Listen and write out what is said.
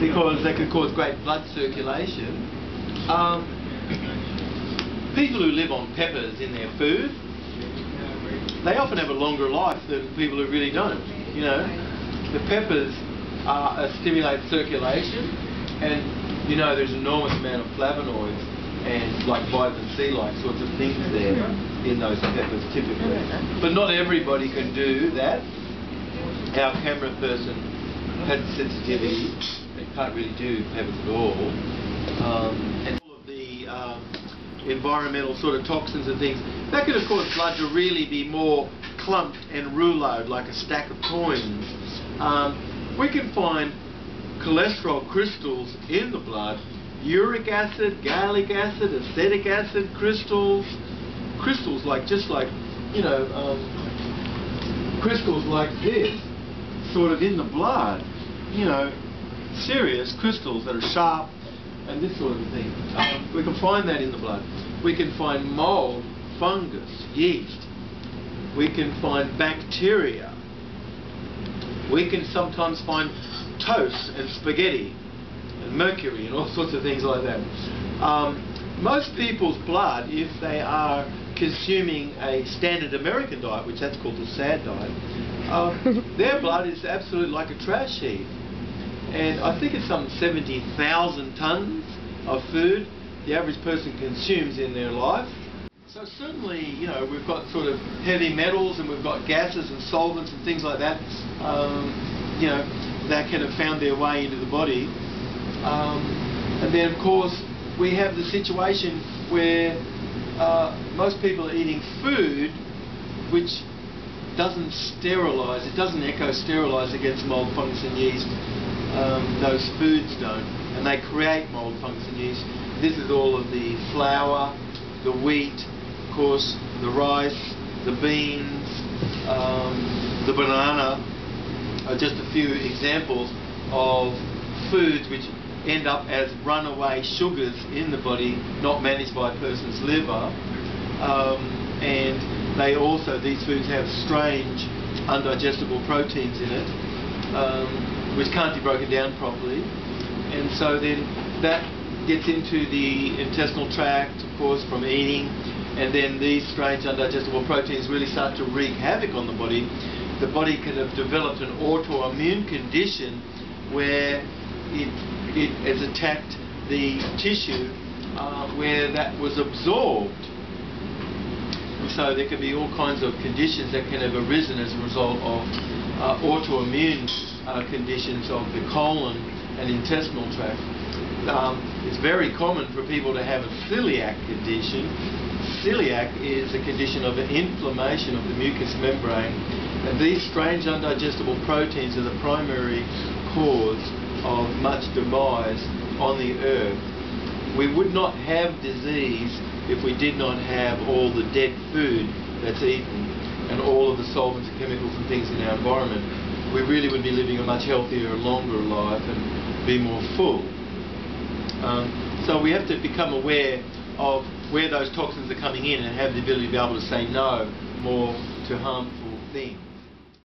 because they can cause great blood circulation. People who live on peppers in their food, they often have a longer life than people who really don't. You know, the peppers stimulate circulation, and you know there's an enormous amount of flavonoids and like vitamin C-like sorts of things there in those peppers typically. But not everybody can do that. Our camera person has sensitivity and can't really do peppers at all. And all of the environmental sort of toxins and things, that could have caused blood to really be more clumped and rouleaued like a stack of coins. We can find cholesterol crystals in the blood, uric acid, gallic acid, acetic acid crystals like, just like, you know, crystals like this, sort of in the blood, you know, serious crystals that are sharp and this sort of thing. We can find that in the blood. We can find mold, fungus, yeast. We can find bacteria. We can sometimes find toast and spaghetti and mercury and all sorts of things like that. Most people's blood, if they are consuming a standard American diet, which that's called the SAD diet, their blood is absolutely like a trash heap. And I think it's some 70,000 tons of food the average person consumes in their life. So certainly, you know, we've got sort of heavy metals and we've got gases and solvents and things like that, you know, that can have found their way into the body. And then, of course, we have the situation where most people are eating food which doesn't sterilise, it doesn't eco-sterilise against mold, fungus and yeast. Those foods don't, and they create mold, fungus and yeast. This is all of the flour, the wheat, of course, the rice, the beans, the banana are just a few examples of foods which end up as runaway sugars in the body, not managed by a person's liver. And they also, these foods have strange undigestible proteins in it, which can't be broken down properly. And so then that gets into the intestinal tract, of course, from eating, and then these strange undigestible proteins really start to wreak havoc on the body. The body can have developed an autoimmune condition where it has attacked the tissue where that was absorbed. So there can be all kinds of conditions that can have arisen as a result of autoimmune conditions of the colon and intestinal tract. It's very common for people to have a celiac condition. Celiac is a condition of an inflammation of the mucous membrane, and these strange undigestible proteins are the primary cause of much demise on the earth. We would not have disease if we did not have all the dead food that's eaten and all of the solvents and chemicals and things in our environment. We really would be living a much healthier, longer life and be more full. So we have to become aware of where those toxins are coming in and have the ability to be able to say no more to harmful things.